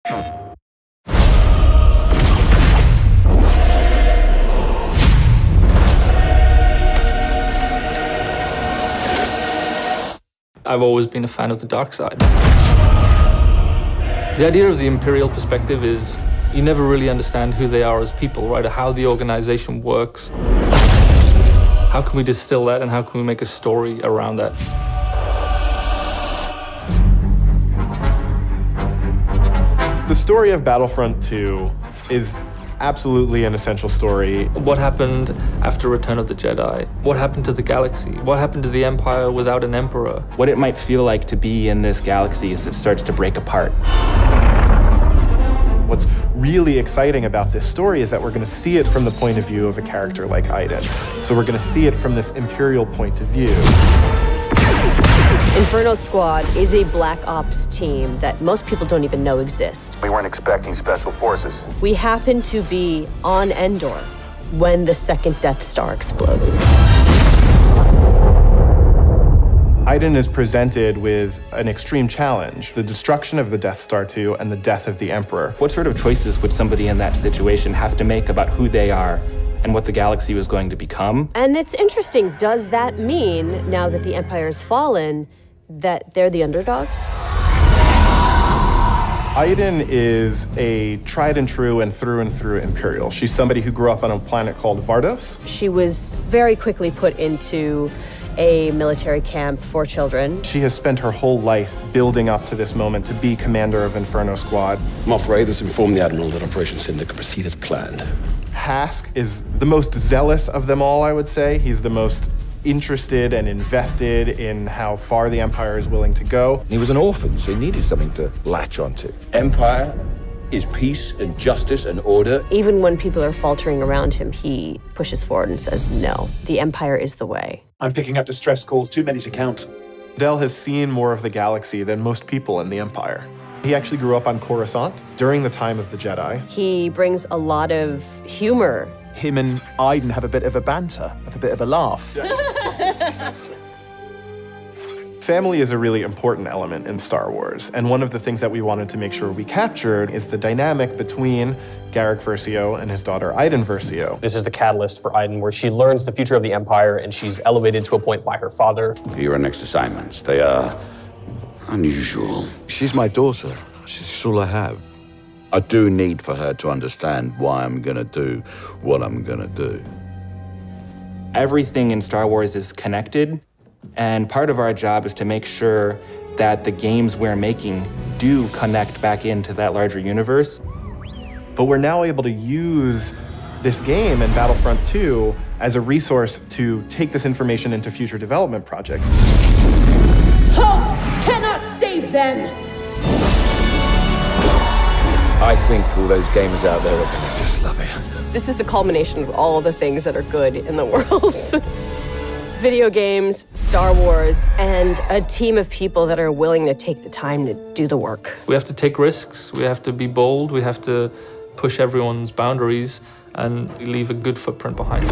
I've always been a fan of the dark side. The idea of the Imperial perspective is you never really understand who they are as people, right? Or how the organization works. How can we distill that and how can we make a story around that? The story of Battlefront 2 is absolutely an essential story. What happened after Return of the Jedi? What happened to the galaxy? What happened to the Empire without an Emperor? What it might feel like to be in this galaxy as it starts to break apart. What's really exciting about this story is that we're going to see it from the point of view of a character like Iden. So we're going to see it from this Imperial point of view. Inferno Squad is a Black Ops team that most people don't even know exist. We weren't expecting special forces. We happen to be on Endor when the second Death Star explodes. Iden is presented with an extreme challenge, the destruction of the Death Star 2 and the death of the Emperor. What sort of choices would somebody in that situation have to make about who they are and what the galaxy was going to become? And it's interesting, does that mean, now that the Empire's fallen, that they're the underdogs? Iden is a tried and true and through Imperial. She's somebody who grew up on a planet called Vardos. She was very quickly put into a military camp for children. She has spent her whole life building up to this moment to be commander of Inferno Squad. Moff Raiders informed the Admiral that Operation Cinder could proceed as planned. Hask is the most zealous of them all, I would say. He's the most interested and invested in how far the Empire is willing to go. He was an orphan, so he needed something to latch onto. Empire is peace and justice and order. Even when people are faltering around him, he pushes forward and says, no, the Empire is the way. I'm picking up distress calls, too many to count. Del has seen more of the galaxy than most people in the Empire. He actually grew up on Coruscant during the time of the Jedi. He brings a lot of humor. Him and Iden have a bit of a banter, have a bit of a laugh. Family is a really important element in Star Wars, and one of the things that we wanted to make sure we captured is the dynamic between Garrick Versio and his daughter Iden Versio. This is the catalyst for Iden, where she learns the future of the Empire and she's elevated to a point by her father. Your next assignments, they are unusual. She's my daughter. She's all I have. I do need for her to understand why I'm gonna do what I'm gonna do. Everything in Star Wars is connected, and part of our job is to make sure that the games we're making do connect back into that larger universe. But we're now able to use this game and Battlefront 2 as a resource to take this information into future development projects. Hope cannot save them! I think all those gamers out there are gonna just love it. This is the culmination of all the things that are good in the world. Video games, Star Wars, and a team of people that are willing to take the time to do the work. We have to take risks, we have to be bold, we have to push everyone's boundaries and leave a good footprint behind.